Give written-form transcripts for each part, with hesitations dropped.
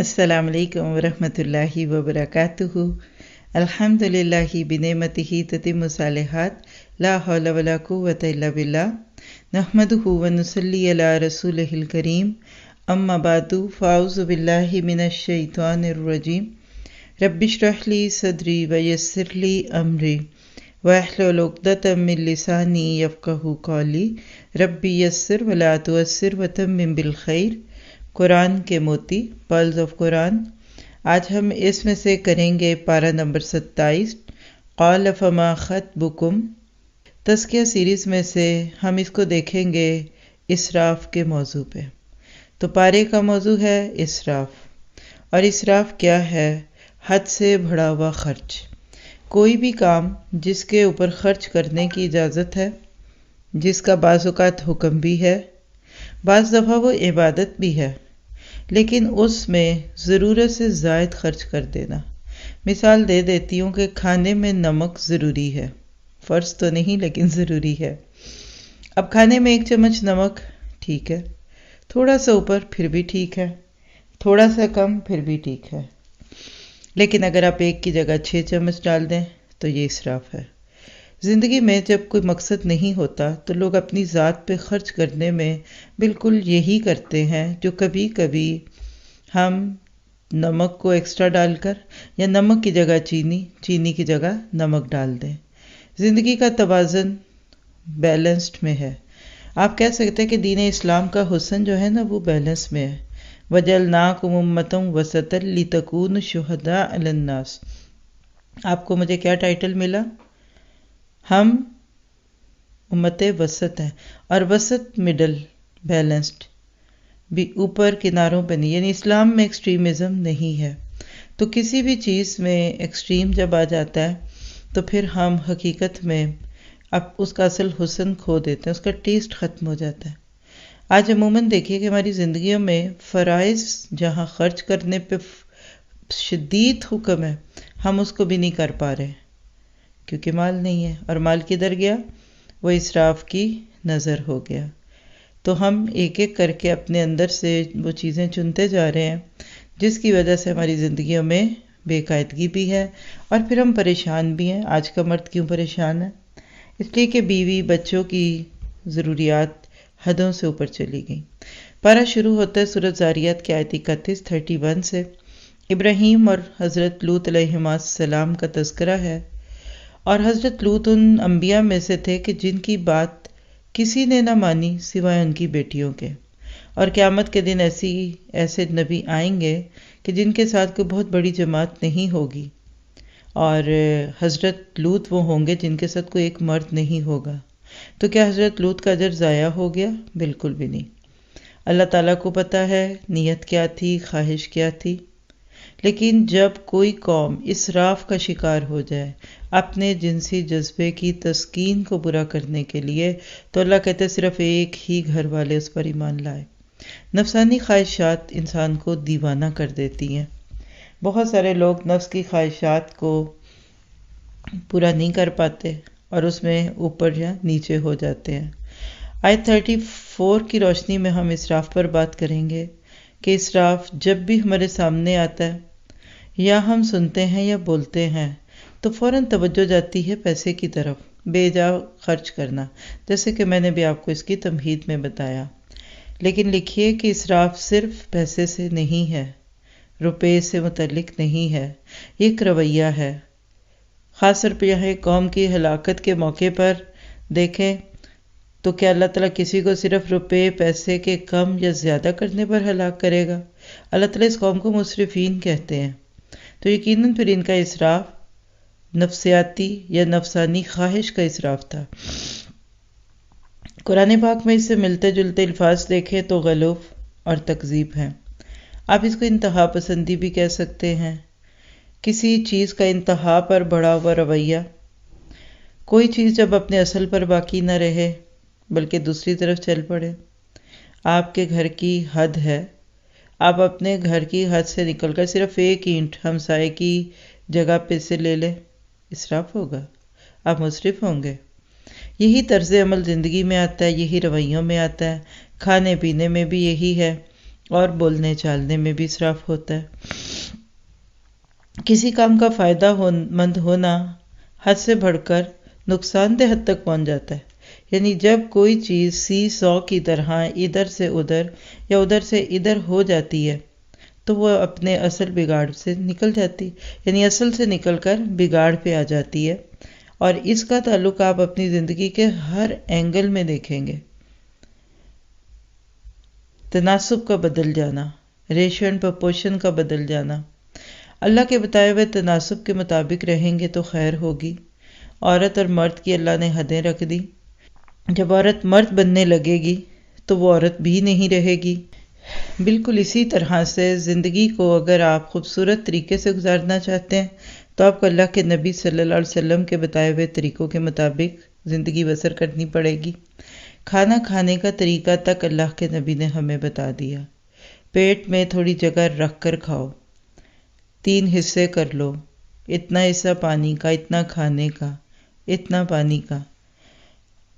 السلام علیکم ورحمۃ اللہ وبرکاتہ۔ الحمدللہ بنعمتہ تتم الصالحات، لا حول ولا قوۃ الا باللہ، نحمدہ ونصلی علی رسولہ الکریم، اما بعد فاعوذ باللہ من الشیطان الرجیم۔ رب اشرح لی صدری ویسر لی امری واحلل عقدۃ من لسانی یفقہوا قولی، رب یسر ولا تعسر وتمم بالخیر۔ قرآن کے موتی، پرلز آف قرآن۔ آج ہم اس میں سے کریں گے پارہ نمبر 27، قال فما خطبکم۔ تزکیہ سیریز میں سے ہم اس کو دیکھیں گے اسراف کے موضوع پہ۔ تو پارے کا موضوع ہے اسراف، اور اسراف کیا ہے؟ حد سے بڑھا ہوا خرچ۔ کوئی بھی کام جس کے اوپر خرچ کرنے کی اجازت ہے، جس کا بعض اوقات حکم بھی ہے، بعض دفعہ وہ عبادت بھی ہے، لیکن اس میں ضرورت سے زائد خرچ کر دینا۔ مثال دے دیتی ہوں کہ کھانے میں نمک ضروری ہے، فرض تو نہیں لیکن ضروری ہے۔ اب کھانے میں 1 چمچ نمک ٹھیک ہے، تھوڑا سا اوپر پھر بھی ٹھیک ہے، تھوڑا سا کم پھر بھی ٹھیک ہے، لیکن اگر آپ 1 کی جگہ 6 چمچ ڈال دیں تو یہ اسراف ہے۔ زندگی میں جب کوئی مقصد نہیں ہوتا تو لوگ اپنی ذات پہ خرچ کرنے میں بالکل یہی کرتے ہیں جو کبھی کبھی ہم نمک کو ایکسٹرا ڈال کر، یا نمک کی جگہ چینی کی جگہ نمک ڈال دیں۔ زندگی کا توازن بیلنسڈ میں ہے۔ آپ کہہ سکتے ہیں کہ دین اسلام کا حسن جو ہے نا وہ بیلنس میں ہے۔ وَجَعَلْنَاكُمْ أُمَّةً وَسَطًا لِتَكُونُوا شُهَدَاءَ عَلَى النَّاسِ۔ آپ کو مجھے کیا ٹائٹل ملا؟ ہم امت وسط ہیں، اور وسط مڈل، بیلنسڈ، بھی اوپر کناروں پہ نہیں، یعنی اسلام میں ایکسٹریمزم نہیں ہے۔ تو کسی بھی چیز میں ایکسٹریم جب آ جاتا ہے تو پھر ہم حقیقت میں اب اس کا اصل حسن کھو دیتے ہیں، اس کا ٹیسٹ ختم ہو جاتا ہے۔ آج عموماً دیکھیے کہ ہماری زندگیوں میں فرائض جہاں خرچ کرنے پہ شدید حکم ہے، ہم اس کو بھی نہیں کر پا رہے کیونکہ مال نہیں ہے، اور مال کدھر گیا؟ وہ اسراف کی نظر ہو گیا۔ تو ہم ایک ایک کر کے اپنے اندر سے وہ چیزیں چنتے جا رہے ہیں جس کی وجہ سے ہماری زندگیوں میں بے قاعدگی بھی ہے، اور پھر ہم پریشان بھی ہیں۔ آج کا مرد کیوں پریشان ہے؟ اس لیے کہ بیوی بچوں کی ضروریات حدوں سے اوپر چلی گئیں۔ پارہ شروع ہوتا ہے سورۃ زاریات کی آیت 31 سے۔ ابراہیم اور حضرت لوط علیہ السلام کا تذکرہ ہے، اور حضرت لوط ان انبیاء میں سے تھے کہ جن کی بات کسی نے نہ مانی سوائے ان کی بیٹیوں کے، اور قیامت کے دن ایسے نبی آئیں گے کہ جن کے ساتھ کوئی بہت بڑی جماعت نہیں ہوگی، اور حضرت لوط وہ ہوں گے جن کے ساتھ کوئی ایک مرد نہیں ہوگا۔ تو کیا حضرت لوط کا اجر ضائع ہو گیا؟ بالکل بھی نہیں۔ اللہ تعالیٰ کو پتہ ہے نیت کیا تھی، خواہش کیا تھی، لیکن جب کوئی قوم اسراف کا شکار ہو جائے اپنے جنسی جذبے کی تسکین کو برا کرنے کے لیے، تو اللہ کہتے صرف ایک ہی گھر والے اس پر ایمان لائے۔ نفسانی خواہشات انسان کو دیوانہ کر دیتی ہیں۔ بہت سارے لوگ نفس کی خواہشات کو پورا نہیں کر پاتے اور اس میں اوپر یا نیچے ہو جاتے ہیں۔ آیت 34 کی روشنی میں ہم اسراف پر بات کریں گے کہ اسراف جب بھی ہمارے سامنے آتا ہے، یا ہم سنتے ہیں یا بولتے ہیں، تو فوراً توجہ جاتی ہے پیسے کی طرف، بے جا خرچ کرنا، جیسے کہ میں نے بھی آپ کو اس کی تمہید میں بتایا۔ لیکن لکھیے کہ اسراف صرف پیسے سے نہیں ہے، روپے سے متعلق نہیں ہے، یہ ایک رویہ ہے۔ خاص طور پہ یہاں قوم کی ہلاکت کے موقع پر دیکھیں تو کیا اللہ تعالیٰ کسی کو صرف روپے پیسے کے کم یا زیادہ کرنے پر ہلاک کرے گا؟ اللہ تعالیٰ اس قوم کو مسرفین کہتے ہیں۔ تو یقیناً پھر ان کا اسراف نفسیاتی یا نفسانی خواہش کا اسراف تھا۔ قرآن پاک میں اس سے ملتے جلتے الفاظ دیکھیں تو غلوف اور تکذیب ہیں۔ آپ اس کو انتہا پسندی بھی کہہ سکتے ہیں، کسی چیز کا انتہا پر بڑھا ہوا رویہ۔ کوئی چیز جب اپنے اصل پر باقی نہ رہے بلکہ دوسری طرف چل پڑے۔ آپ کے گھر کی حد ہے، آپ اپنے گھر کی حد سے نکل کر صرف 1 اینٹ ہمسائے کی جگہ پہ سے لے لیں، اسراف ہوگا، آپ مسرف ہوں گے۔ یہی طرز عمل زندگی میں آتا ہے، یہی رویوں میں آتا ہے، کھانے پینے میں بھی یہی ہے، اور بولنے چالنے میں بھی اسراف ہوتا ہے۔ کسی کام کا فائدہ مند ہونا حد سے بڑھ کر نقصان دہ حد تک پہنچ جاتا ہے، یعنی جب کوئی چیز سی سو کی طرح ادھر سے ادھر یا ادھر سے ادھر ہو جاتی ہے تو وہ اپنے اصل بگاڑ سے نکل جاتی، یعنی اصل سے نکل کر بگاڑ پہ آ جاتی ہے۔ اور اس کا تعلق آپ اپنی زندگی کے ہر اینگل میں دیکھیں گے۔ تناسب کا بدل جانا، ریشو اینڈ پرپورشن کا بدل جانا۔ اللہ کے بتائے ہوئے تناسب کے مطابق رہیں گے تو خیر ہوگی۔ عورت اور مرد کی اللہ نے حدیں رکھ دی، جب عورت مرد بننے لگے گی تو وہ عورت بھی نہیں رہے گی۔ بالکل اسی طرح سے زندگی کو اگر آپ خوبصورت طریقے سے گزارنا چاہتے ہیں تو آپ کو اللہ کے نبی صلی اللہ علیہ وسلم کے بتائے ہوئے طریقوں کے مطابق زندگی بسر کرنی پڑے گی۔ کھانا کھانے کا طریقہ تک اللہ کے نبی نے ہمیں بتا دیا۔ پیٹ میں تھوڑی جگہ رکھ کر کھاؤ، 3 حصے کر لو، اتنا حصہ پانی کا، اتنا کھانے کا، اتنا پانی کا،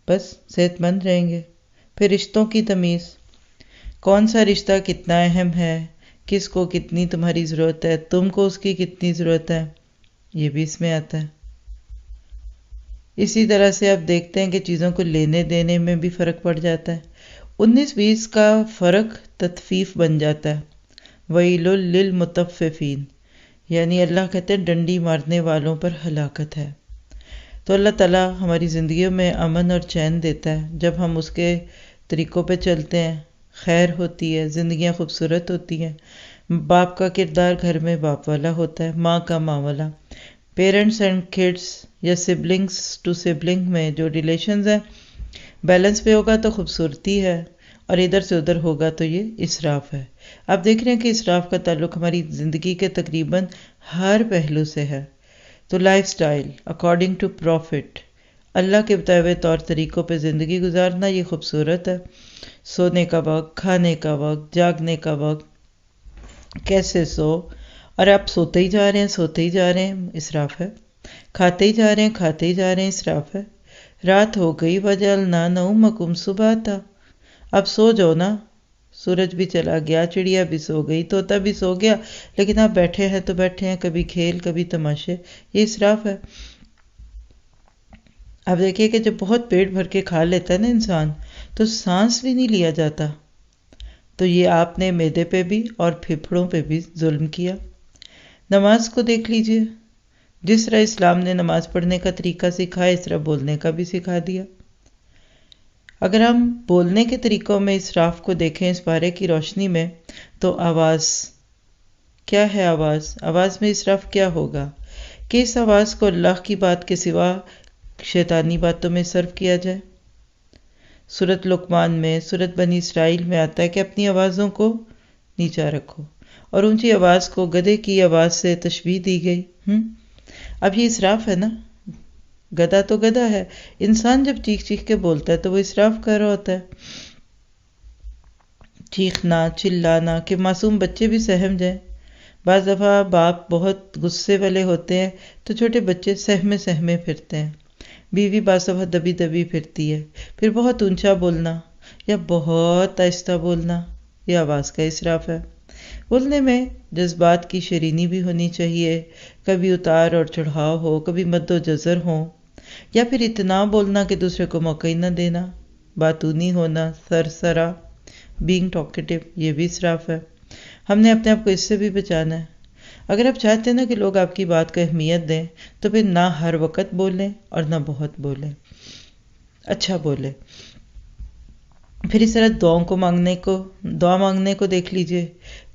بس صحت مند رہیں گے۔ پھر رشتوں کی تمیز، کون سا رشتہ کتنا اہم ہے، کس کو کتنی تمہاری ضرورت ہے، تم کو اس کی کتنی ضرورت ہے، یہ بھی اس میں آتا ہے۔ اسی طرح سے آپ دیکھتے ہیں کہ چیزوں کو لینے دینے میں بھی فرق پڑ جاتا ہے۔ 19-20 کا فرق تطفیف بن جاتا ہے۔ ویل للمطففین، یعنی اللہ کہتے ہیں ڈنڈی مارنے والوں پر ہلاکت ہے۔ تو اللہ تعالیٰ ہماری زندگیوں میں امن اور چین دیتا ہے جب ہم اس کے طریقوں پہ چلتے ہیں، خیر ہوتی ہے، زندگیاں خوبصورت ہوتی ہیں۔ باپ کا کردار گھر میں باپ والا ہوتا ہے، ماں کا ماں والا۔ پیرنٹس اینڈ کڈس یا سبلنگس ٹو سبلنگ میں جو ریلیشنز ہیں، بیلنس پہ ہوگا تو خوبصورتی ہے، اور ادھر سے ادھر ہوگا تو یہ اسراف ہے۔ آپ دیکھ رہے ہیں کہ اسراف کا تعلق ہماری زندگی کے تقریباً ہر پہلو سے ہے۔ تو life style according to profit, Allah کے بتائے ہوئے طور طریقوں پہ زندگی گزارنا یہ خوبصورت ہے۔ سونے کا وقت، کھانے کا وقت، جاگنے کا وقت، کیسے سو، اور آپ سوتے ہی جا رہے ہیں، سوتے ہی جا رہے ہیں، اسراف ہے۔ کھاتے ہی جا رہے ہیں، کھاتے ہی جا رہے ہیں، اسراف ہے۔ رات ہو گئی، وجعلنا نومکم سباتا، اب سو جاؤ نا، سورج بھی چلا گیا، چڑیا بھی سو گئی، طوطا بھی سو گیا، لیکن آپ بیٹھے ہیں تو بیٹھے ہیں، کبھی کھیل کبھی تماشے، یہ اسراف ہے۔ آپ دیکھیے کہ جب بہت پیٹ بھر کے کھا لیتا ہے نا انسان تو سانس بھی نہیں لیا جاتا، تو یہ آپ نے معدے پہ بھی اور پھیپھڑوں پہ بھی ظلم کیا۔ نماز کو دیکھ لیجئے، جس طرح اسلام نے نماز پڑھنے کا طریقہ سکھایا اس طرح بولنے کا بھی سکھا دیا۔ اگر ہم بولنے کے طریقوں میں اسراف کو دیکھیں اس بارے کی روشنی میں تو آواز کیا ہے؟ آواز میں اسراف کیا ہوگا کہ اس آواز کو اللہ کی بات کے سوا شیطانی باتوں میں صرف کیا جائے۔ سورۃ لقمان میں، سورۃ بنی اسرائیل میں آتا ہے کہ اپنی آوازوں کو نیچا رکھو، اور اونچی آواز کو گدھے کی آواز سے تشبیہ دی گئی۔ اب یہ اسراف ہے نا، گدھا تو گدھا ہے، انسان جب چیخ چیخ کے بولتا ہے تو وہ اسراف کر رہا ہوتا ہے۔ چیخنا، چلانا کہ معصوم بچے بھی سہم جائیں۔ بعض دفعہ باپ بہت غصے والے ہوتے ہیں تو چھوٹے بچے سہمے پھرتے ہیں، بیوی بعض دفعہ دبی دبی پھرتی ہے۔ پھر بہت اونچا بولنا یا بہت آہستہ بولنا، یہ آواز کا اسراف ہے۔ بولنے میں جذبات کی شرینی بھی ہونی چاہیے، کبھی اتار اور چڑھاؤ ہو، کبھی مد و جزر ہو، یا پھر اتنا بولنا کہ دوسرے کو موقع ہی نہ دینا، باتونی ہونا، سرسرا، بینگ ٹاکیٹو، یہ بھی اسراف ہے۔ ہم نے اپنے آپ کو اس سے بھی بچانا ہے۔ اگر آپ چاہتے ہیں نا کہ لوگ آپ کی بات کو اہمیت دیں تو پھر نہ ہر وقت بولیں اور نہ بہت بولیں، اچھا بولیں۔ پھر اس طرح دعا مانگنے کو دیکھ لیجئے۔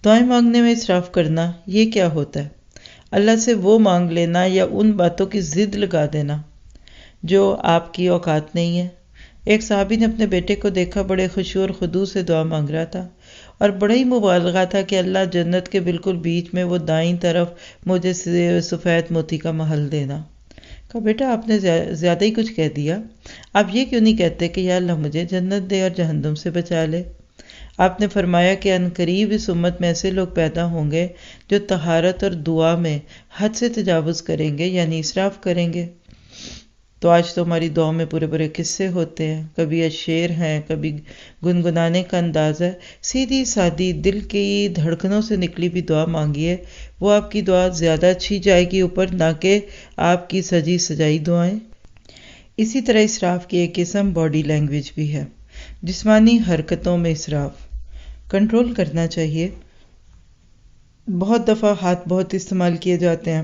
دعائیں مانگنے میں اسراف کرنا یہ کیا ہوتا ہے؟ اللہ سے وہ مانگ لینا یا ان باتوں کی ضد لگا دینا جو آپ کی اوقات نہیں ہے۔ ایک صحابی نے اپنے بیٹے کو دیکھا بڑے خشوع اور خضوع سے دعا مانگ رہا تھا، اور بڑا ہی مبالغہ تھا کہ اللہ جنت کے بالکل بیچ میں وہ دائیں طرف مجھے سفید موتی کا محل دینا۔ کہا بیٹا آپ نے زیادہ ہی کچھ کہہ دیا، آپ یہ کیوں نہیں کہتے کہ یا اللہ مجھے جنت دے اور جہنم سے بچا لے؟ آپ نے فرمایا کہ عنقریب اس امت میں ایسے لوگ پیدا ہوں گے جو طہارت اور دعا میں حد سے تجاوز کریں گے، یعنی اسراف کریں گے۔ تو آج تو ہماری دعاؤں میں پورے پورے قصے ہوتے ہیں، کبھی شعر ہیں، کبھی گنگنانے کا انداز ہے۔ سیدھی سادی دل کی دھڑکنوں سے نکلی بھی دعا مانگیے، وہ آپ کی دعا زیادہ اچھی جائے گی اوپر، نہ کہ آپ کی سجی سجائی دعائیں۔ اسی طرح اسراف کی ایک قسم باڈی لینگویج بھی ہے، جسمانی حرکتوں میں اسراف کنٹرول کرنا چاہیے۔ بہت دفعہ ہاتھ بہت استعمال کیے جاتے ہیں،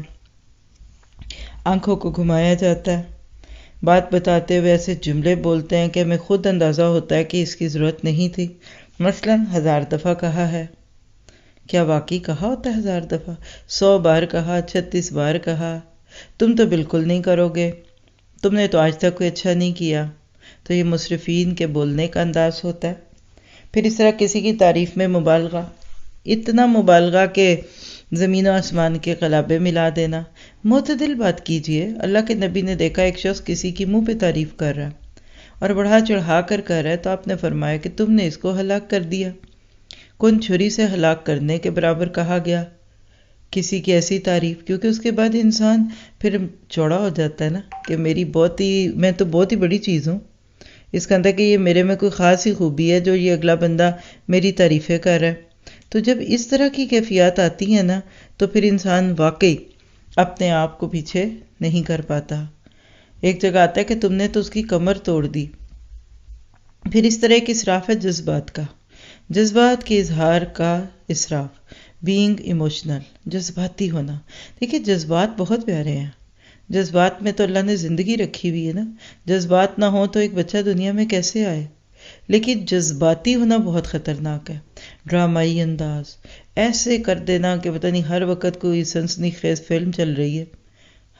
آنکھوں کو گھمایا جاتا ہے، بات بتاتے ہوئے ایسے جملے بولتے ہیں کہ ہمیں خود اندازہ ہوتا ہے کہ اس کی ضرورت نہیں تھی۔ مثلاً 1000 دفعہ کہا ہے، کیا واقعی کہا ہوتا ہے 1000 دفعہ؟ 100 بار کہا، 36 بار کہا، تم تو بالکل نہیں کرو گے، تم نے تو آج تک کوئی اچھا نہیں کیا۔ تو یہ مصرفین کے بولنے کا انداز ہوتا ہے۔ پھر اس طرح کسی کی تعریف میں مبالغہ، اتنا مبالغہ کہ زمین و آسمان کے غلابے ملا دینا۔ معتدل بات کیجئے۔ اللہ کے نبی نے دیکھا ایک شخص کسی کی منہ پہ تعریف کر رہا ہے اور بڑھا چڑھا کر رہا ہے، تو آپ نے فرمایا کہ تم نے اس کو ہلاک کر دیا۔ کون چھری سے ہلاک کرنے کے برابر کہا گیا کسی کی ایسی تعریف، کیونکہ اس کے بعد انسان پھر چوڑا ہو جاتا ہے نا کہ میں تو بہت ہی بڑی چیز ہوں، اس کا اندر کہ یہ میرے میں کوئی خاص ہی خوبی ہے جو یہ اگلا بندہ میری تعریفیں کر رہا ہے۔ تو جب اس طرح کی کیفیات آتی ہیں نا، تو پھر انسان واقعی اپنے آپ کو پیچھے نہیں کر پاتا۔ ایک جگہ آتا ہے کہ تم نے تو اس کی کمر توڑ دی۔ پھر اس طرح ایک اسراف ہے جذبات کا، جذبات کے اظہار کا اسراف، بینگ ایموشنل، جذباتی ہونا۔ دیکھیے جذبات بہت پیارے ہیں، جذبات میں تو اللہ نے زندگی رکھی ہوئی ہے نا، جذبات نہ ہوں تو ایک بچہ دنیا میں کیسے آئے؟ لیکن جذباتی ہونا بہت خطرناک ہے۔ ڈرامائی انداز، ایسے کر دینا کہ پتہ نہیں ہر وقت کوئی سنسنی خیز فلم چل رہی ہے،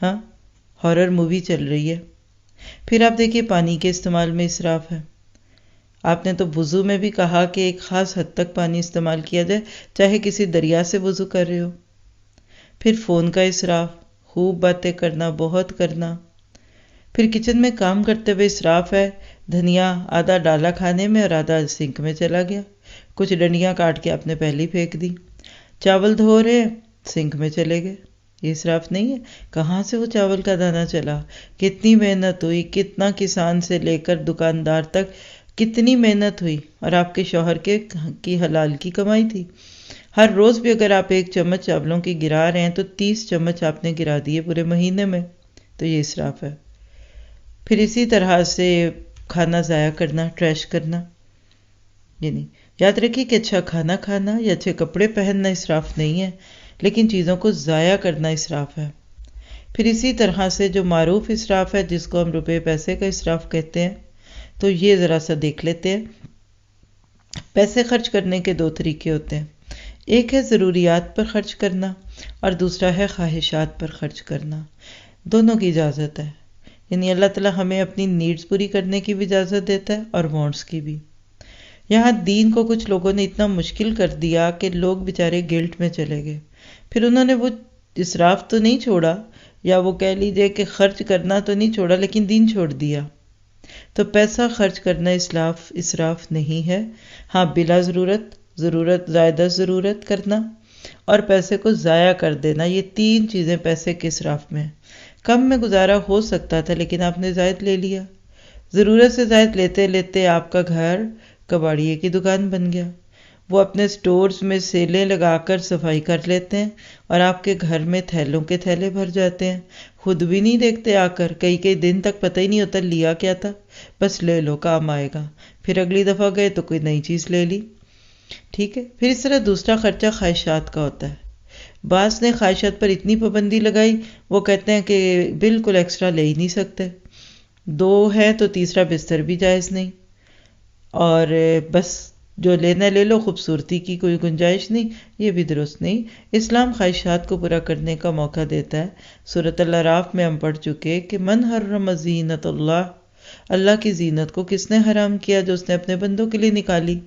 ہاں ہارر مووی چل رہی ہے۔ پھر آپ دیکھیے پانی کے استعمال میں اسراف ہے۔ آپ نے تو وضو میں بھی کہا کہ ایک خاص حد تک پانی استعمال کیا جائے، چاہے کسی دریا سے وضو کر رہے ہو۔ پھر فون کا اسراف، خوب باتیں کرنا، بہت کرنا۔ پھر کچن میں کام کرتے ہوئے اسراف ہے، دھنیا آدھا ڈالا کھانے میں اور آدھا سنک میں چلا گیا، کچھ ڈنڈیاں کاٹ کے آپ نے پہلے پھینک دی۔ چاول دھو رہے ہیں، سنک میں چلے گئے، یہ اسراف نہیں ہے؟ کہاں سے وہ چاول کا دانہ چلا، کتنی محنت ہوئی، کتنا کسان سے لے کر دکاندار تک کتنی محنت ہوئی، اور آپ کے شوہر کی حلال کی کمائی تھی۔ ہر روز بھی اگر آپ 1 چمچ چاولوں کی گرا رہے ہیں تو 30 چمچ آپ نے گرا دیے پورے مہینے میں، تو یہ اسراف ہے۔ پھر اسی طرح سے کھانا ضائع کرنا، ٹریش کرنا، یعنی یاد رکھیے کہ اچھا کھانا کھانا یا اچھے کپڑے پہننا اسراف نہیں ہے، لیکن چیزوں کو ضائع کرنا اسراف ہے۔ پھر اسی طرح سے جو معروف اسراف ہے جس کو ہم روپے پیسے کا اسراف کہتے ہیں، تو یہ ذرا سا دیکھ لیتے ہیں۔ پیسے خرچ کرنے کے 2 طریقے ہوتے ہیں، ایک ہے ضروریات پر خرچ کرنا اور دوسرا ہے خواہشات پر خرچ کرنا۔ دونوں کی اجازت ہے، یعنی اللہ تعالیٰ ہمیں اپنی نیڈز پوری کرنے کی بھی اجازت دیتا ہے اور وانٹس کی بھی۔ یہاں دین کو کچھ لوگوں نے اتنا مشکل کر دیا کہ لوگ بیچارے گلٹ میں چلے گئے، پھر انہوں نے وہ اسراف تو نہیں چھوڑا، یا وہ کہہ لیجئے کہ خرچ کرنا تو نہیں چھوڑا لیکن دین چھوڑ دیا۔ تو پیسہ خرچ کرنا اسراف نہیں ہے، ہاں بلا ضرورت زائدہ ضرورت کرنا اور پیسے کو ضائع کر دینا، یہ 3 چیزیں پیسے کے اسراف میں ہیں۔ کم میں گزارا ہو سکتا تھا لیکن آپ نے زائد لے لیا، ضرورت سے زائد لیتے لیتے آپ کا گھر کباڑیے کی دکان بن گیا۔ وہ اپنے سٹورز میں سیلیں لگا کر صفائی کر لیتے ہیں اور آپ کے گھر میں تھیلوں کے تھیلے بھر جاتے ہیں، خود بھی نہیں دیکھتے آ کر، کئی دن تک پتہ ہی نہیں ہوتا لیا کیا تھا، بس لے لو کام آئے گا، پھر اگلی دفعہ گئے تو کوئی نئی چیز لے لی۔ ٹھیک ہے، پھر اس طرح دوسرا خرچہ خواہشات کا ہوتا ہے۔ بعض نے خواہشات پر اتنی پابندی لگائی، وہ کہتے ہیں کہ بالکل ایکسٹرا لے ہی نہیں سکتے، 2 ہے تو تیسرا بستر بھی جائز نہیں، اور بس جو لینا لے لو، خوبصورتی کی کوئی گنجائش نہیں، یہ بھی درست نہیں۔ اسلام خواہشات کو پورا کرنے کا موقع دیتا ہے۔ سورۃ الاعراف میں ہم پڑھ چکے کہ من حرم زینت اللہ کی زینت کو کس نے حرام کیا؟ جو اس نے اپنے بندوں کے لیے نکالی۔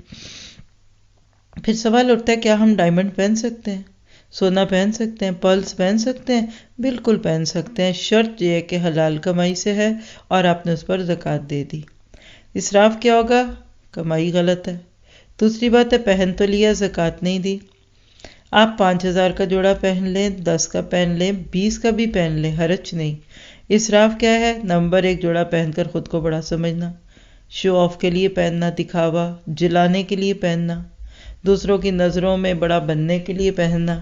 پھر سوال اٹھتا ہے کیا ہم ڈائمنڈ پہن سکتے ہیں، سونا پہن سکتے ہیں، پرلز پہن سکتے ہیں؟ بالکل پہن سکتے ہیں، شرط یہ ہے کہ حلال کمائی سے ہے اور آپ نے اس پر زکوٰۃ دے دی۔ اسراف کیا ہوگا؟ کمائی غلط ہے۔ دوسری بات ہے پہن تو لیا، زکوٰۃ نہیں دی۔ آپ 5,000 کا جوڑا پہن لیں، 10 کا پہن لیں، 20 کا بھی پہن لیں، حرج نہیں۔ اسراف کیا ہے؟ نمبر 1 جوڑا پہن کر خود کو بڑا سمجھنا، شو آف کے لیے پہننا، دکھاوا جلانے کے لیے پہننا، دوسروں کی نظروں میں بڑا بننے کے لیے پہننا،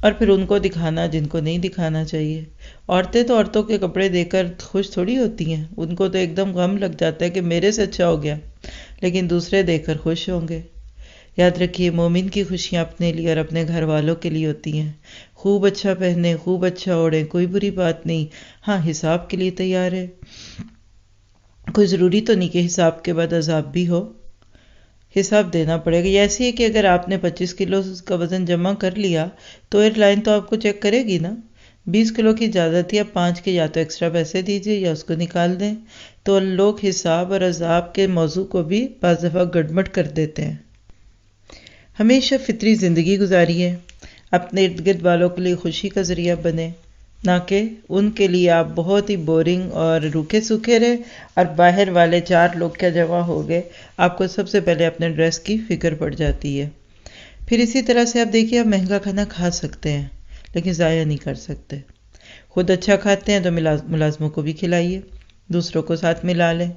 اور پھر ان کو دکھانا جن کو نہیں دکھانا چاہیے۔ عورتیں تو عورتوں کے کپڑے دیکھ کر خوش تھوڑی ہوتی ہیں، ان کو تو ایک دم غم لگ جاتا ہے کہ میرے سے اچھا ہو گیا، لیکن دوسرے دیکھ کر خوش ہوں گے۔ یاد رکھیے، مومن کی خوشیاں اپنے لیے اور اپنے گھر والوں کے لیے ہوتی ہیں۔ خوب اچھا پہنے، خوب اچھا اوڑھیں، کوئی بری بات نہیں۔ ہاں، حساب کے لیے تیار ہے، کوئی ضروری تو نہیں کہ حساب کے بعد عذاب بھی ہو، حساب دینا پڑے گا۔ ایسے ہی کہ اگر آپ نے 25 کلو کا وزن جمع کر لیا تو ایئر لائن تو آپ کو چیک کرے گی نا۔ 20 کلو کی زیادہ تھی، اب 5 کے یا تو ایکسٹرا پیسے دیجیے یا اس کو نکال دیں۔ تو لوگ حساب اور عذاب کے موضوع کو بھی بعض دفعہ گڑبڑ کر دیتے ہیں۔ ہمیشہ فطری زندگی گزاریے، اپنے ارد گرد والوں کے لیے خوشی کا ذریعہ بنے، نہ کہ ان کے لیے آپ بہت ہی بورنگ اور روکھے سوکھے رہے اور باہر والے 4 لوگ کیا جمع ہو گئے، آپ کو سب سے پہلے اپنے ڈریس کی فکر پڑ جاتی ہے۔ پھر اسی طرح سے آپ دیکھیے، آپ مہنگا کھانا کھا سکتے ہیں لیکن ضائع نہیں کر سکتے۔ خود اچھا کھاتے ہیں تو ملازموں کو بھی کھلائیے، دوسروں کو ساتھ ملا لیں۔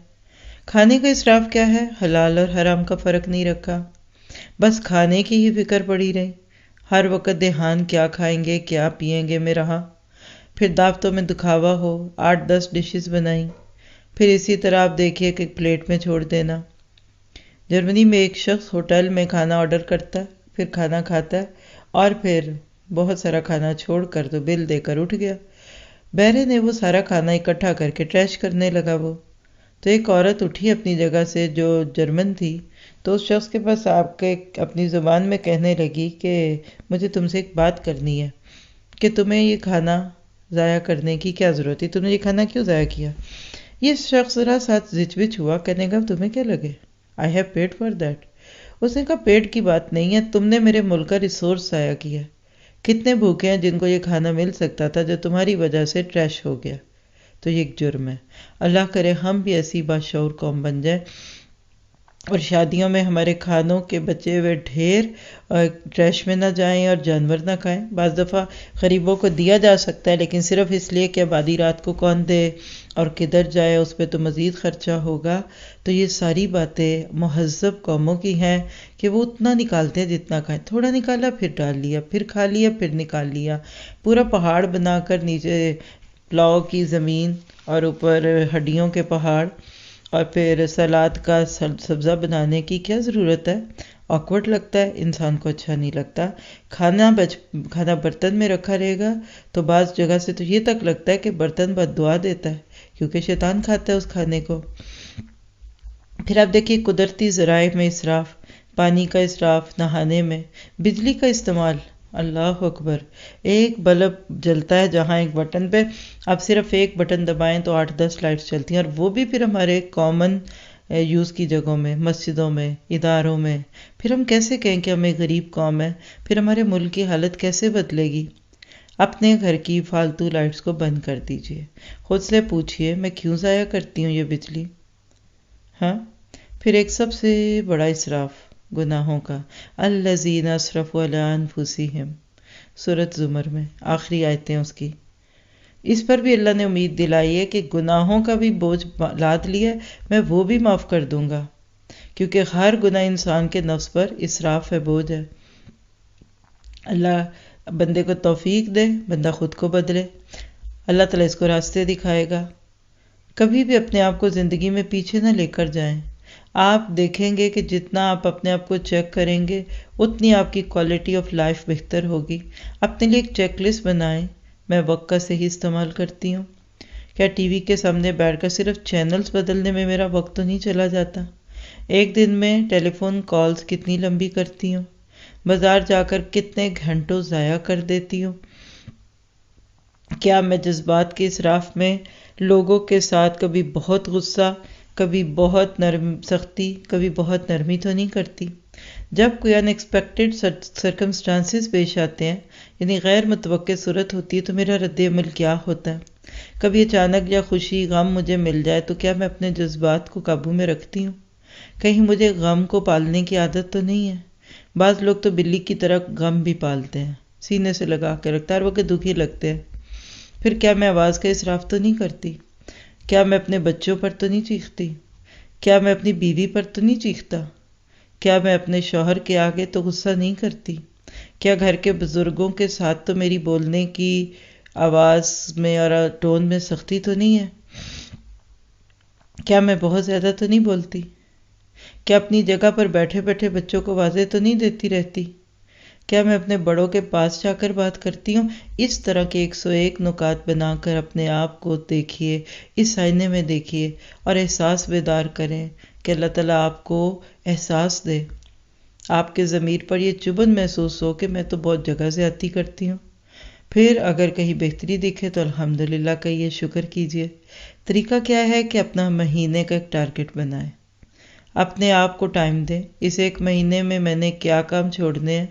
کھانے کا اسراف کیا ہے؟ حلال اور حرام کا فرق نہیں رکھا، بس کھانے کی ہی فکر پڑی رہی، ہر وقت دھیان کیا کھائیں گے کیا پیئیں گے میں رہا۔ پھر دعوتوں میں دکھاوا ہو، 8-10 ڈشز بنائیں، پھر اسی طرح آپ دیکھیے کہ پلیٹ میں چھوڑ دینا۔ جرمنی میں ایک شخص ہوٹل میں کھانا آرڈر کرتا ہے، پھر کھانا کھاتا ہے اور پھر بہت سارا کھانا چھوڑ کر تو بل دے کر اٹھ گیا۔ بہرے نے وہ سارا کھانا اکٹھا کر کے ٹریش کرنے لگا۔ وہ تو ایک عورت اٹھی اپنی جگہ سے جو جرمن تھی، تو اس شخص کے پاس آپ کے اپنی زبان میں کہنے لگی کہ مجھے تم سے ایک بات کرنی ہے کہ تمہیں یہ کھانا ضائع کرنے کی کیا ضرورت ہے، تم نے یہ کھانا کیوں ضائع کیا؟ یہ شخص ذرا ساتھ زچ بچ ہوا، کہنے گا تمہیں کیا لگے، I have paid for that۔ اس نے کہا پیٹ کی بات نہیں ہے، تم نے میرے ملک کا ریسورس ضائع کیا۔ کتنے بھوکے ہیں جن کو یہ کھانا مل سکتا تھا جو تمہاری وجہ سے ٹریش ہو گیا۔ تو یہ ایک جرم ہے۔ اللہ کرے ہم بھی ایسی باشعور قوم بن جائیں اور شادیوں میں ہمارے کھانوں کے بچے ہوئے ڈھیر ٹریش میں نہ جائیں اور جانور نہ کھائیں۔ بعض دفعہ غریبوں کو دیا جا سکتا ہے لیکن صرف اس لیے کہ اب آدھی رات کو کون دے اور کدھر جائے، اس پہ تو مزید خرچہ ہوگا۔ تو یہ ساری باتیں مہذب قوموں کی ہیں کہ وہ اتنا نکالتے ہیں جتنا کھائیں، تھوڑا نکالا پھر ڈال لیا، پھر کھا لیا پھر نکال لیا، پورا پہاڑ بنا کر نیچے پلاؤ کی زمین اور اوپر ہڈیوں کے پہاڑ اور پھر سلاد کا سبزہ بنانے کی کیا ضرورت ہے؟ آکورڈ لگتا ہے، انسان کو اچھا نہیں لگتا۔ کھانا برتن میں رکھا رہے گا تو بعض جگہ سے تو یہ تک لگتا ہے کہ برتن بد دعا دیتا ہے کیونکہ شیطان کھاتا ہے اس کھانے کو۔ پھر آپ دیکھیے قدرتی ذرائع میں اسراف، پانی کا اسراف، نہانے میں، بجلی کا استعمال، اللہ اکبر، ایک بلب جلتا ہے جہاں ایک بٹن پہ آپ صرف ایک بٹن دبائیں تو 8-10 لائٹس چلتی ہیں، اور وہ بھی پھر ہمارے کامن یوز کی جگہوں میں، مسجدوں میں، اداروں میں۔ پھر ہم کیسے کہیں کہ ہم ایک غریب قوم ہے؟ پھر ہمارے ملک کی حالت کیسے بدلے گی؟ اپنے گھر کی فالتو لائٹس کو بند کر دیجئے، خود سے پوچھئے میں کیوں ضائع کرتی ہوں یہ بجلی؟ ہاں۔ پھر ایک سب سے بڑا اسراف گناہوں کا، الذین اسرفوا علی انفسہم، سورۃ زمر میں آخری آیتیں اس کی۔ اس پر بھی اللہ نے امید دلائی ہے کہ گناہوں کا بھی بوجھ لاد لیا ہے، میں وہ بھی معاف کر دوں گا، کیونکہ ہر گناہ انسان کے نفس پر اسراف ہے، بوجھ ہے۔ اللہ بندے کو توفیق دے، بندہ خود کو بدلے، اللہ تعالیٰ اس کو راستے دکھائے گا۔ کبھی بھی اپنے آپ کو زندگی میں پیچھے نہ لے کر جائیں۔ آپ دیکھیں گے کہ جتنا آپ اپنے آپ کو چیک کریں گے اتنی آپ کی کوالٹی آف لائف بہتر ہوگی۔ اپنے لیے ایک چیک لسٹ بنائیں، میں وقت کا صحیح استعمال کرتی ہوں؟ کیا ٹی وی کے سامنے بیٹھ کر صرف چینلز بدلنے میں میرا وقت تو نہیں چلا جاتا؟ ایک دن میں ٹیلی فون کالز کتنی لمبی کرتی ہوں؟ بازار جا کر کتنے گھنٹوں ضائع کر دیتی ہوں؟ کیا میں جذبات کے اسراف میں لوگوں کے ساتھ کبھی بہت غصہ، کبھی بہت سختی، کبھی بہت نرمی تو نہیں کرتی؟ جب کوئی ان ایکسپیکٹڈ سرکمسٹانسز پیش آتے ہیں، یعنی غیر متوقع صورت ہوتی ہے، تو میرا رد عمل کیا ہوتا ہے؟ کبھی اچانک یا خوشی غم مجھے مل جائے تو کیا میں اپنے جذبات کو قابو میں رکھتی ہوں؟ کہیں مجھے غم کو پالنے کی عادت تو نہیں ہے؟ بعض لوگ تو بلی کی طرح غم بھی پالتے ہیں، سینے سے لگا کے رکھتا ہے، ہر وقت دکھی لگتے ہیں۔ پھر کیا میں آواز کا اسراف تو نہیں کرتی؟ کیا میں اپنے بچوں پر تو نہیں چیختی؟ کیا میں اپنی بیوی پر تو نہیں چیختا؟ کیا میں اپنے شوہر کے آگے تو غصہ نہیں کرتی؟ کیا گھر کے بزرگوں کے ساتھ تو میری بولنے کی آواز میں اور ٹون میں سختی تو نہیں ہے؟ کیا میں بہت زیادہ تو نہیں بولتی؟ کیا اپنی جگہ پر بیٹھے بیٹھے بچوں کو واضح تو نہیں دیتی رہتی؟ کیا میں اپنے بڑوں کے پاس جا کر بات کرتی ہوں؟ اس طرح کے 101 نکات بنا کر اپنے آپ کو دیکھیے، اس آئینے میں دیکھیے اور احساس بیدار کریں کہ اللہ تعالیٰ آپ کو احساس دے، آپ کے ضمیر پر یہ چبھن محسوس ہو کہ میں تو بہت جگہ زیادتی کرتی ہوں۔ پھر اگر کہیں بہتری دکھے تو الحمدللہ کہیے، شکر کیجیے۔ طریقہ کیا ہے کہ اپنا مہینے کا ایک ٹارگٹ بنائیں، اپنے آپ کو ٹائم دیں۔ اس ایک مہینے میں میں نے کیا کام چھوڑنے ہیں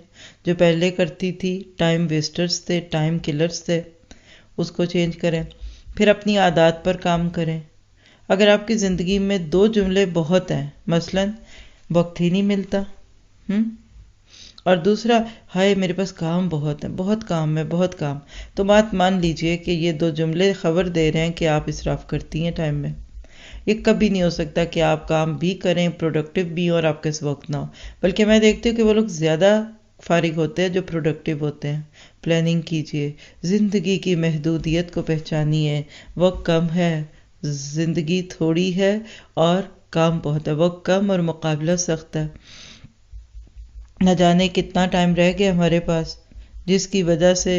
جو پہلے کرتی تھی، ٹائم ویسٹرز تھے، ٹائم کلرز تھے، اس کو چینج کریں۔ پھر اپنی عادات پر کام کریں۔ اگر آپ کی زندگی میں 2 جملے بہت ہیں، مثلاً وقت ہی نہیں ملتا، اور دوسرا ہائے میرے پاس کام بہت ہے، بہت کام ہے، بہت کام، تو بات مان لیجئے کہ یہ 2 جملے خبر دے رہے ہیں کہ آپ اسراف کرتی ہیں ٹائم میں۔ یہ کبھی نہیں ہو سکتا کہ آپ کام بھی کریں، پروڈکٹیو بھی، اور آپ کے وقت نہ ہو۔ بلکہ میں دیکھتی ہوں کہ وہ لوگ زیادہ فارغ ہوتے ہیں جو پروڈکٹیو ہوتے ہیں۔ پلاننگ کیجئے، زندگی کی محدودیت کو پہچانیے۔ وقت کم ہے، زندگی تھوڑی ہے اور کام بہت ہے، وقت کم اور مقابلہ سخت ہے۔ نہ جانے کتنا ٹائم رہ گیا ہمارے پاس، جس کی وجہ سے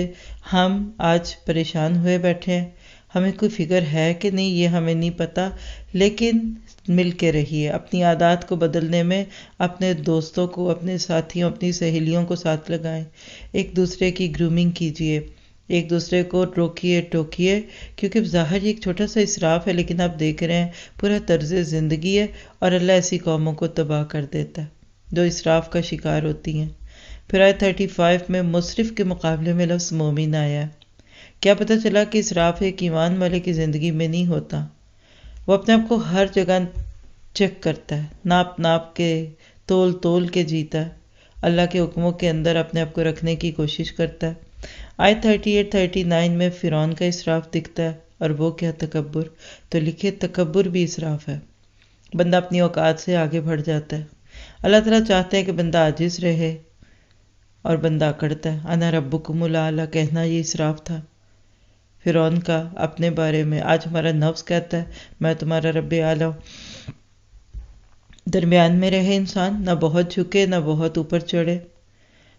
ہم آج پریشان ہوئے بیٹھے ہیں۔ ہمیں کوئی فکر ہے کہ نہیں، یہ ہمیں نہیں پتہ، لیکن مل کے رہیے۔ اپنی عادات کو بدلنے میں اپنے دوستوں کو، اپنے ساتھیوں، اپنی سہیلیوں کو ساتھ لگائیں۔ ایک دوسرے کی گرومنگ کیجیے، ایک دوسرے کو روکیے ٹوکیے، کیونکہ ظاہر یہ ایک چھوٹا سا اسراف ہے، لیکن آپ دیکھ رہے ہیں پورا طرز زندگی ہے، اور اللہ ایسی قوموں کو تباہ کر دیتا ہے جو اسراف کا شکار ہوتی ہیں۔ پھر آیت 35 میں مصرف کے مقابلے میں لفظ مومن آیا ہے۔ کیا پتہ چلا کہ اسراف ایک ایمان والے کی زندگی میں نہیں ہوتا۔ وہ اپنے آپ کو ہر جگہ چیک کرتا ہے، ناپ ناپ کے، تول تول کے جیتا ہے، اللہ کے حکموں کے اندر اپنے آپ کو رکھنے کی کوشش کرتا ہے۔ آیت 38-39 میں فرعون کا اسراف دکھتا ہے، اور وہ کیا تکبر، تو لکھے تکبر بھی اسراف ہے۔ بندہ اپنی اوقات سے آگے بڑھ جاتا ہے۔ اللہ تعالیٰ چاہتے ہیں کہ بندہ عاجز رہے، اور بندہ اکڑتا ہے۔ انا ربکم الاعلی کہنا یہ اسراف تھا فرعون کا اپنے بارے میں۔ آج ہمارا نفس کہتا ہے میں تمہارا رب اعلیٰ ہوں۔ درمیان میں رہے انسان، نہ بہت جھکے نہ بہت اوپر چڑھے۔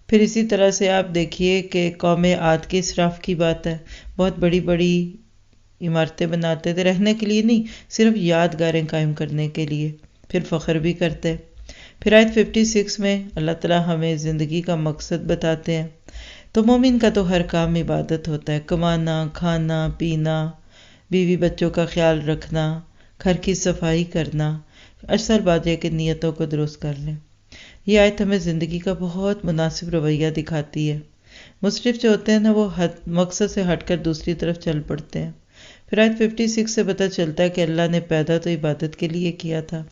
پھر اسی طرح سے آپ دیکھیے کہ قوم عاد کے اسراف کی بات ہے۔ بہت بڑی بڑی عمارتیں بناتے تھے، رہنے کے لیے نہیں، صرف یادگاریں قائم کرنے کے لیے، پھر فخر بھی کرتے۔ پھر آیت 56 میں اللہ تعالیٰ ہمیں زندگی کا مقصد بتاتے ہیں۔ تو مومن کا تو ہر کام عبادت ہوتا ہے، کمانا، کھانا، پینا، بیوی بچوں کا خیال رکھنا، گھر کی صفائی کرنا۔ اصل بات یہ کہ نیتوں کو درست کر لیں۔ یہ آیت ہمیں زندگی کا بہت مناسب رویہ دکھاتی ہے۔ مصرف جو ہوتے ہیں نا، وہ مقصد سے ہٹ کر دوسری طرف چل پڑتے ہیں۔ پھر آیت 56 سے پتہ چلتا ہے کہ اللہ نے پیدا تو عبادت کے لیے کیا تھا،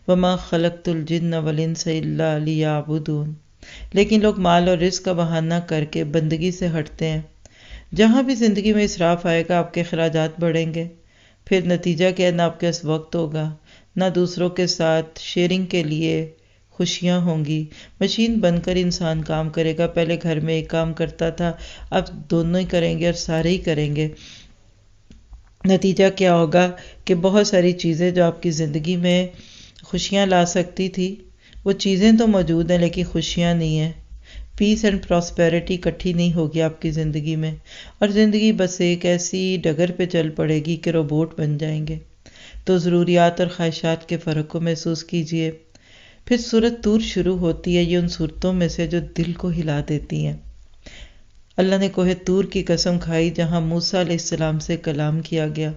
وَمَا خَلَقْتُ الْجِنَّ وَالْإِنسَ إِلَّا لِيَعْبُدُونِ، لیکن لوگ مال اور رزق کا بہانہ کر کے بندگی سے ہٹتے ہیں۔ جہاں بھی زندگی میں اسراف آئے گا، آپ کے اخراجات بڑھیں گے۔ پھر نتیجہ کیا، نہ آپ کے پاس وقت ہوگا، نہ دوسروں کے ساتھ شیئرنگ کے لیے خوشیاں ہوں گی۔ مشین بن کر انسان کام کرے گا۔ پہلے گھر میں ایک کام کرتا تھا، اب دونوں ہی کریں گے اور سارے ہی کریں گے۔ نتیجہ کیا ہوگا کہ بہت ساری چیزیں جو آپ کی زندگی میں خوشیاں لا سکتی تھی، وہ چیزیں تو موجود ہیں لیکن خوشیاں نہیں ہیں۔ پیس اینڈ پراسپیرٹی اکٹھی نہیں ہوگی آپ کی زندگی میں، اور زندگی بس ایک ایسی ڈگر پہ چل پڑے گی کہ روبوٹ بن جائیں گے۔ تو ضروریات اور خواہشات کے فرق کو محسوس کیجئے۔ پھر سورۃ طور شروع ہوتی ہے، یہ ان صورتوں میں سے جو دل کو ہلا دیتی ہیں۔ اللہ نے کوہ طور کی قسم کھائی جہاں موسیٰ علیہ السلام سے کلام کیا گیا۔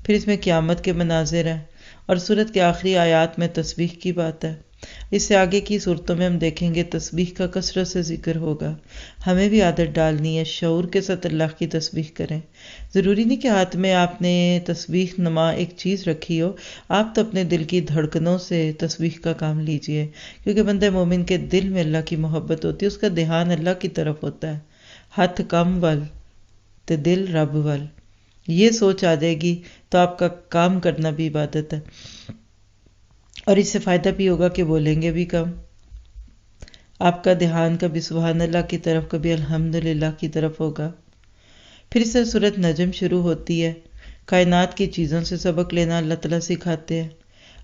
پھر اس میں قیامت کے مناظر ہیں، اور سورت کے آخری آیات میں تسبیح کی بات ہے۔ اس سے آگے کی صورتوں میں ہم دیکھیں گے تسبیح کا کثرت سے ذکر ہوگا. ہمیں بھی عادت ڈالنی ہے شعور کے ساتھ اللہ کی تسبیح کریں. ضروری نہیں کہ ہاتھ میں آپ نے تسبیح نما ایک چیز رکھی ہو، آپ تو اپنے دل کی دھڑکنوں سے تسبیح کا کام لیجئے، کیونکہ بندہ مومن کے دل میں اللہ کی محبت ہوتی ہے، اس کا دھیان اللہ کی طرف ہوتا ہے. ہاتھ کم ول تے دل رب ول، یہ سوچ آ جائے گی تو آپ کا کام کرنا بھی عبادت ہے، اور اس سے فائدہ بھی ہوگا کہ بولیں گے بھی کم. آپ کا دھیان کبھی سبحان اللہ کی طرف، کبھی الحمدللہ کی طرف ہوگا. پھر اس سے سورۃ نجم شروع ہوتی ہے. کائنات کی چیزوں سے سبق لینا اللہ تعالیٰ سکھاتے ہیں.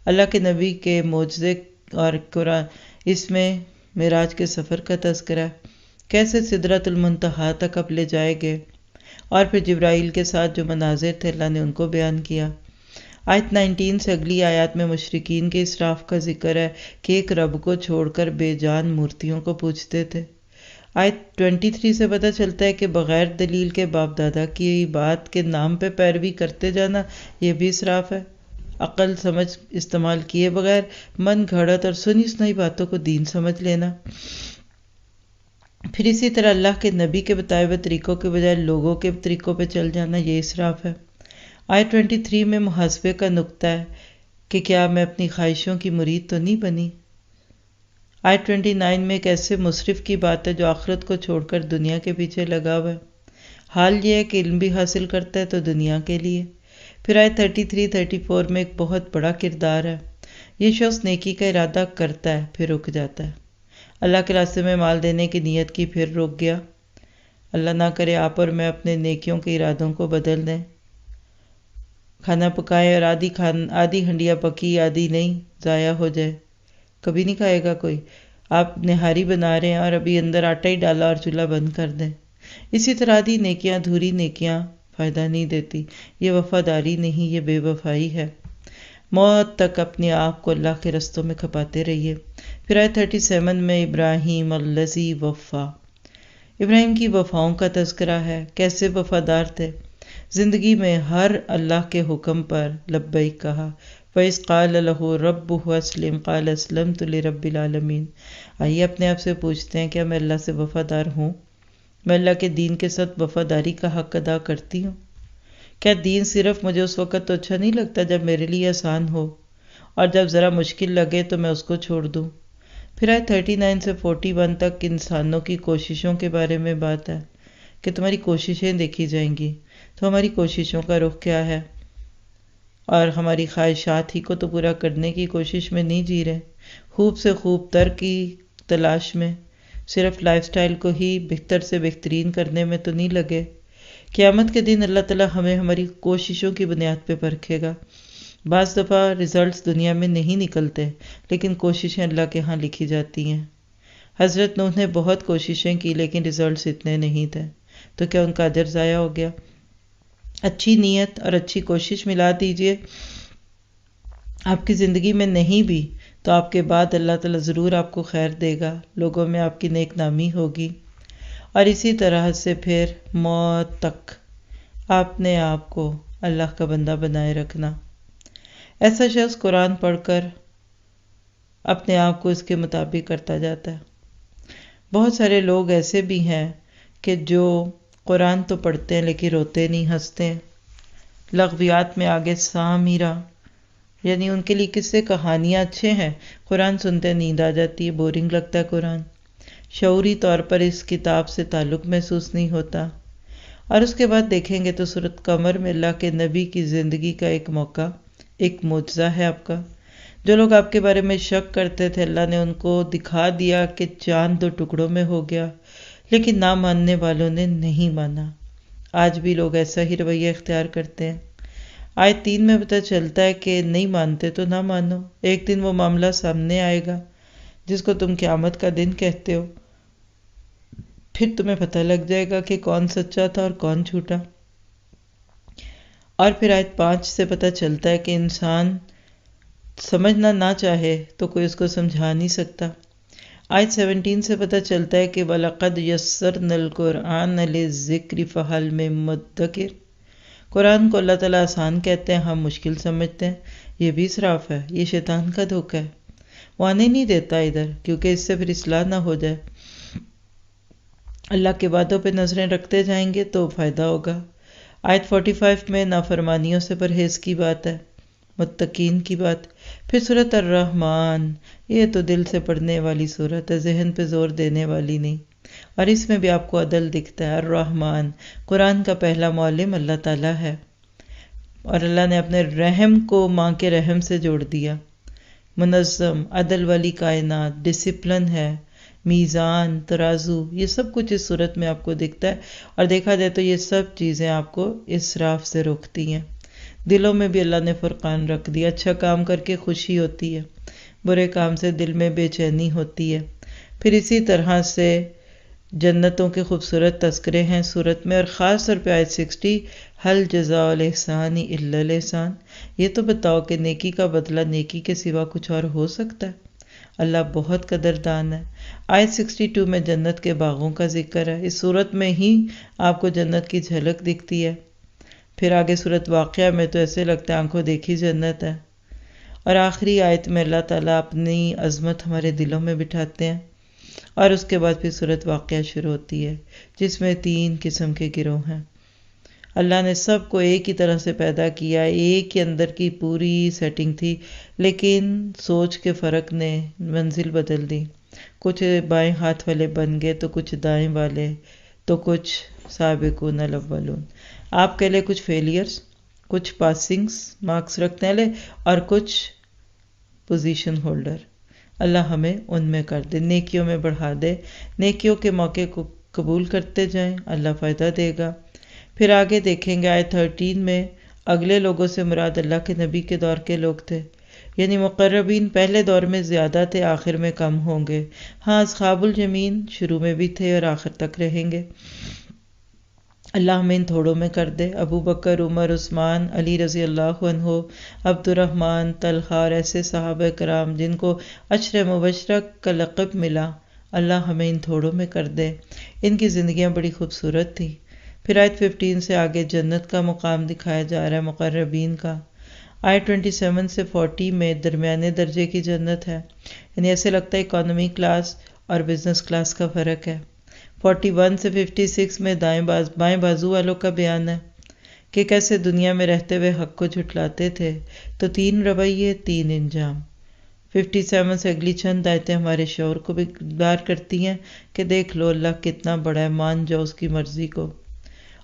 اللہ کے نبی کے معجزے اور قرآن، اس میں معراج کے سفر کا تذکرہ، کیسے سدرۃ المنتہا تک اب لے جائے گئے، اور پھر جبرائیل کے ساتھ جو مناظر تھے اللہ نے ان کو بیان کیا. آیت 19 سے اگلی آیات میں مشرکین کے اسراف کا ذکر ہے کہ ایک رب کو چھوڑ کر بے جان مورتیوں کو پوجتے تھے. آیت 23 سے پتہ چلتا ہے کہ بغیر دلیل کے باپ دادا کی بات کے نام پہ پیروی کرتے جانا یہ بھی اسراف ہے. عقل سمجھ استعمال کیے بغیر من گھڑت اور سنی سنائی باتوں کو دین سمجھ لینا. پھر اسی طرح اللہ کے نبی کے بتائے ہوئے طریقوں کے بجائے لوگوں کے طریقوں پہ چل جانا یہ اسراف ہے. آیت 23 میں محاسبے کا نقطہ ہے کہ کیا میں اپنی خواہشوں کی مرید تو نہیں بنی. آیت 29 میں ایک ایسے مصرف کی بات ہے جو آخرت کو چھوڑ کر دنیا کے پیچھے لگا ہوا ہے. حال یہ ہے کہ علم بھی حاصل کرتا ہے تو دنیا کے لیے. پھر آیت 33-34 میں ایک بہت بڑا کردار ہے. یہ شخص نیکی کا ارادہ کرتا ہے پھر رک جاتا ہے. اللہ کے راستے میں مال دینے کی نیت کی پھر رک گیا. اللہ نہ کرے آپ اور میں اپنے نیکیوں کے ارادوں کو بدل دیں. کھانا پکائے اور آدھی ہنڈیا پکی آدھی نہیں، ضائع ہو جائے، کبھی نہیں کھائے گا کوئی. آپ نہاری بنا رہے ہیں اور ابھی اندر آٹا ہی ڈالا اور چولہا بند کر دیں. اسی طرح آدھی نیکیاں دھوری نیکیاں فائدہ نہیں دیتی. یہ وفاداری نہیں، یہ بے وفائی ہے. موت تک اپنے آپ کو اللہ کے رستوں میں کھپاتے رہیے. پھر آیت 37 میں ابراہیم الذی وفا، ابراہیم کی وفاؤں کا تذکرہ ہے. کیسے وفادار تھے، زندگی میں ہر اللہ کے حکم پر لبیک کہا. فَإِذْ قَالَ لَهُ رَبُّهُ أَسْلِمْ قَالَ أَسْلَمْتُ لِرَبِّ الْعَالَمِينَ. آئیے اپنے آپ سے پوچھتے ہیں کیا میں اللہ سے وفادار ہوں؟ میں اللہ کے دین کے ساتھ وفاداری کا حق ادا کرتی ہوں؟ کیا دین صرف مجھے اس وقت تو اچھا نہیں لگتا جب میرے لیے آسان ہو، اور جب ذرا مشکل لگے تو میں اس کو چھوڑ دوں؟ پھر آئے 39 سے 41 تک انسانوں کی کوششوں کے بارے میں بات ہے کہ تمہاری کوششیں دیکھی جائیں گی. تو ہماری کوششوں کا رخ کیا ہے؟ اور ہماری خواہشات ہی کو تو پورا کرنے کی کوشش میں نہیں جی رہے، خوب سے خوب تر کی تلاش میں، صرف لائف سٹائل کو ہی بہتر سے بہترین کرنے میں تو نہیں لگے. قیامت کے دن اللہ تعالیٰ ہمیں ہماری کوششوں کی بنیاد پہ پرکھے گا. بعض دفعہ رزلٹس دنیا میں نہیں نکلتے، لیکن کوششیں اللہ کے ہاں لکھی جاتی ہیں. حضرت نوح نے بہت کوششیں کی لیکن رزلٹس اتنے نہیں تھے، تو کیا ان کا اجر ضائع ہو گیا؟ اچھی نیت اور اچھی کوشش ملا دیجئے آپ کی زندگی میں نہیں بھی تو آپ کے بعد اللہ تعالیٰ ضرور آپ کو خیر دے گا، لوگوں میں آپ کی نیک نامی ہوگی. اور اسی طرح سے پھر موت تک اپنے آپ کو اللہ کا بندہ بنائے رکھنا. ایسا شخص قرآن پڑھ کر اپنے آپ کو اس کے مطابق کرتا جاتا ہے. بہت سارے لوگ ایسے بھی ہیں کہ جو قرآن تو پڑھتے ہیں لیکن روتے نہیں، ہنستے ہیں. لغویات میں آگے سامیرا، یعنی ان کے لیے قصے کہانیاں اچھے ہیں، قرآن سنتے نیند آ جاتی ہے، بورنگ لگتا ہے قرآن. شعوری طور پر اس کتاب سے تعلق محسوس نہیں ہوتا. اور اس کے بعد دیکھیں گے تو سورۃ قمر میں اللہ کے نبی کی زندگی کا ایک موقع، ایک معجزہ ہے آپ کا. جو لوگ آپ کے بارے میں شک کرتے تھے اللہ نے ان کو دکھا دیا کہ چاند 2 ٹکڑوں میں ہو گیا، لیکن نہ ماننے والوں نے نہیں مانا. آج بھی لوگ ایسا ہی رویہ اختیار کرتے ہیں. آیت 3 میں پتہ چلتا ہے کہ نہیں مانتے تو نہ مانو، ایک دن وہ معاملہ سامنے آئے گا جس کو تم قیامت کا دن کہتے ہو، پھر تمہیں پتہ لگ جائے گا کہ کون سچا تھا اور کون جھوٹا. اور پھر آیت 5 سے پتہ چلتا ہے کہ انسان سمجھنا نہ چاہے تو کوئی اس کو سمجھا نہیں سکتا. آیت 17 سے پتہ چلتا ہے کہ وَلَقَدْ يَسَّرْنَا الْقُرْآنَ لِلذِّكْرِ فَهَلْ مِن مُّدَّكِرٍ. قرآن کو اللہ تعالیٰ آسان کہتے ہیں، ہم مشکل سمجھتے ہیں. یہ بھی اسراف ہے، یہ شیطان کا دھوکہ ہے. وہ آنے نہیں دیتا ادھر، کیونکہ اس سے پھر اصلاح نہ ہو جائے۔ اللہ کے وعدوں پہ نظریں رکھتے جائیں گے تو فائدہ ہوگا۔ آیت 45 میں نافرمانیوں سے پرہیز کی بات ہے، متقین کی بات۔ پھر سورۃ الرحمن، یہ تو دل سے پڑھنے والی سورت ہے، ذہن پہ زور دینے والی نہیں، اور اس میں بھی آپ کو عدل دکھتا ہے۔ الرحمن، قرآن کا پہلا معلم اللہ تعالیٰ ہے، اور اللہ نے اپنے رحم کو ماں کے رحم سے جوڑ دیا۔ منظم، عدل والی کائنات، ڈسپلن ہے، میزان، ترازو، یہ سب کچھ اس صورت میں آپ کو دکھتا ہے۔ اور دیکھا جائے تو یہ سب چیزیں آپ کو اسراف سے روکتی ہیں۔ دلوں میں بھی اللہ نے فرقان رکھ دیا، اچھا کام کر کے خوشی ہوتی ہے، برے کام سے دل میں بے چینی ہوتی ہے۔ پھر اسی طرح سے جنتوں کے خوبصورت تذکرے ہیں صورت میں، اور خاص طور پہ آیت 60، حل جزاء الاحسان الا الاحسان، یہ تو بتاؤ کہ نیکی کا بدلہ نیکی کے سوا کچھ اور ہو سکتا ہے؟ اللہ بہت قدردان ہے۔ آیت 62 میں جنت کے باغوں کا ذکر ہے، اس صورت میں ہی آپ کو جنت کی جھلک دکھتی ہے۔ پھر آگے صورت واقعہ میں تو ایسے لگتا ہے آنکھوں دیکھی جنت ہے، اور آخری آیت میں اللہ تعالیٰ اپنی عظمت ہمارے دلوں میں بٹھاتے ہیں، اور اس کے بعد پھر صورت واقعہ شروع ہوتی ہے جس میں 3 قسم کے گروہ ہیں۔ اللہ نے سب کو ایک ہی طرح سے پیدا کیا، ایک ہی اندر کی پوری سیٹنگ تھی، لیکن سوچ کے فرق نے منزل بدل دی۔ کچھ بائیں ہاتھ والے بن گئے تو کچھ دائیں والے، تو کچھ سابقون الاولون۔ آپ کے لئے کچھ فیلیئرز، کچھ پاسنگز مارکس رکھنے والے، اور کچھ پوزیشن ہولڈر۔ اللہ ہمیں ان میں کر دے، نیکیوں میں بڑھا دے، نیکیوں کے موقع کو قبول کرتے جائیں، اللہ فائدہ دے گا۔ پھر آگے دیکھیں گے آیت 13 میں اگلے لوگوں سے مراد اللہ کے نبی کے دور کے لوگ تھے، یعنی مقربین پہلے دور میں زیادہ تھے، آخر میں کم ہوں گے۔ ہاں، اصحاب الیمین شروع میں بھی تھے اور آخر تک رہیں گے۔ اللہ ہمیں ان تھوڑوں میں کر دے۔ ابو بکر، عمر، عثمان، علی رضی اللہ عنہ، عبد الرحمن، طلحہ اور ایسے صحابہ کرام جن کو عشر مبشرہ کا لقب ملا، اللہ ہمیں ان تھوڑوں میں کر دے۔ ان کی زندگیاں بڑی خوبصورت تھی۔ پھر آیت 15 سے آگے جنت کا مقام دکھایا جا رہا ہے مقربین کا۔ آیت 27 سے 40 میں درمیانے درجے کی جنت ہے، یعنی ایسے لگتا ہے اکانومی کلاس اور بزنس کلاس کا فرق ہے۔ 41 سے 56 میں بائیں بازو والوں کا بیان ہے کہ کیسے دنیا میں رہتے ہوئے حق کو جھٹلاتے تھے، تو 3 رویے 3 انجام۔ 57 سے اگلی چند آیتیں ہمارے شعور کو بھی بیدار کرتی ہیں کہ دیکھ لو اللہ کتنا بڑا ہے، مان جاؤ اس کی مرضی کو۔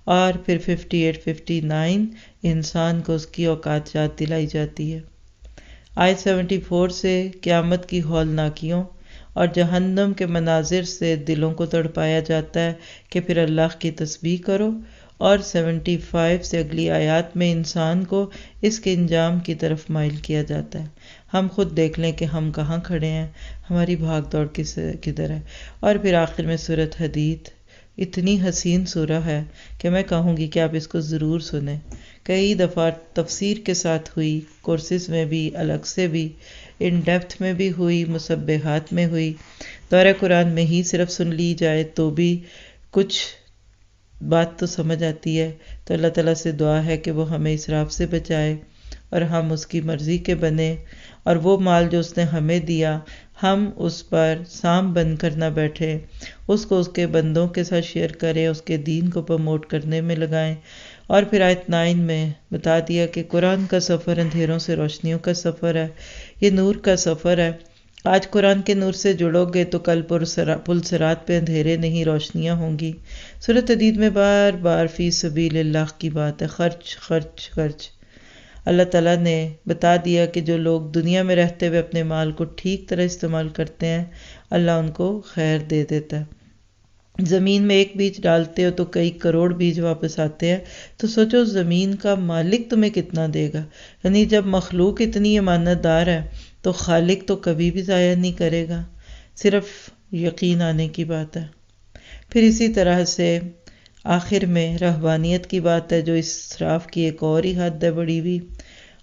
اور پھر 58 59 انسان کو اس کی اوقات یاد دلائی جاتی ہے۔ آیت 74 سے قیامت کی ہولناکیوں اور جہنم کے مناظر سے دلوں کو تڑپایا جاتا ہے کہ پھر اللہ کی تسبیح کرو، اور 75 سے اگلی آیات میں انسان کو اس کے انجام کی طرف مائل کیا جاتا ہے۔ ہم خود دیکھ لیں کہ ہم کہاں کھڑے ہیں، ہماری بھاگ دوڑ کدھر ہے۔ اور پھر آخر میں سورۃ حدید، اتنی حسین سورہ ہے کہ میں کہوں گی کہ آپ اس کو ضرور سنیں۔ کئی دفعہ تفسیر کے ساتھ ہوئی، کورسز میں بھی، الگ سے بھی، ان ڈیپتھ میں بھی ہوئی، مسبحات میں ہوئی، دورہ قرآن میں ہی صرف سن لی جائے تو بھی کچھ بات تو سمجھ آتی ہے۔ تو اللہ تعالیٰ سے دعا ہے کہ وہ ہمیں اسراف سے بچائے اور ہم اس کی مرضی کے بنیں، اور وہ مال جو اس نے ہمیں دیا ہم اس پر سام بن کر نہ بیٹھے، اس کو اس کے بندوں کے ساتھ شیئر کریں، اس کے دین کو پروموٹ کرنے میں لگائیں۔ اور پھر آیت 9 میں بتا دیا کہ قرآن کا سفر اندھیروں سے روشنیوں کا سفر ہے، یہ نور کا سفر ہے۔ آج قرآن کے نور سے جڑو گے تو کل پل صراط پہ اندھیرے نہیں، روشنیاں ہوں گی۔ سورۃ حدید میں بار بار فی سبیل اللہ کی بات ہے، خرچ خرچ خرچ۔ اللہ تعالیٰ نے بتا دیا کہ جو لوگ دنیا میں رہتے ہوئے اپنے مال کو ٹھیک طرح استعمال کرتے ہیں، اللہ ان کو خیر دے دیتا ہے۔ زمین میں ایک بیج ڈالتے ہو تو کئی کروڑ بیج واپس آتے ہیں، تو سوچو زمین کا مالک تمہیں کتنا دے گا۔ یعنی جب مخلوق اتنی امانت دار ہے تو خالق تو کبھی بھی ضائع نہیں کرے گا، صرف یقین آنے کی بات ہے۔ پھر اسی طرح سے آخر میں رہبانیت کی بات ہے، جو اسراف کی ایک اور ہی حد ہے بڑی ہوئی،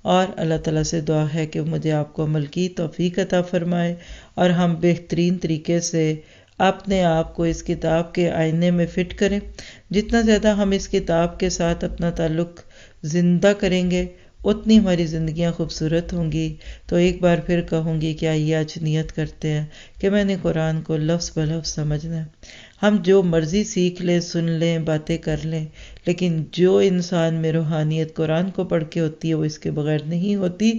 اور اللہ تعالیٰ سے دعا ہے کہ مجھے آپ کو عمل کی توفیق عطا فرمائے، اور ہم بہترین طریقے سے اپنے آپ کو اس کتاب کے آئینے میں فٹ کریں۔ جتنا زیادہ ہم اس کتاب کے ساتھ اپنا تعلق زندہ کریں گے، اتنی ہماری زندگیاں خوبصورت ہوں گی۔ تو ایک بار پھر کہوں گی کہ آئیے آج نیت کرتے ہیں کہ میں نے قرآن کو لفظ بلفظ سمجھنا ہے۔ ہم جو مرضی سیکھ لیں، سن لیں، باتیں کر لیں، لیکن جو انسان میں روحانیت قرآن کو پڑھ کے ہوتی ہے وہ اس کے بغیر نہیں ہوتی۔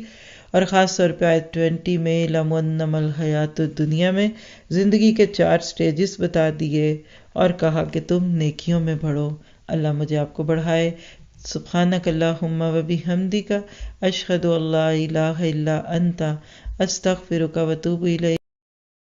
اور خاص طور پہ آیت 20 میں اعلموا انما الحیات الدنیا میں زندگی کے 4 سٹیجز بتا دیے اور کہا کہ تم نیکیوں میں بڑھو۔ اللہ مجھے آپ کو بڑھائے۔ سبحانک اللہم و بحمدک اشہد ان لا الہ الا انت استغفرک و اتوب الیک۔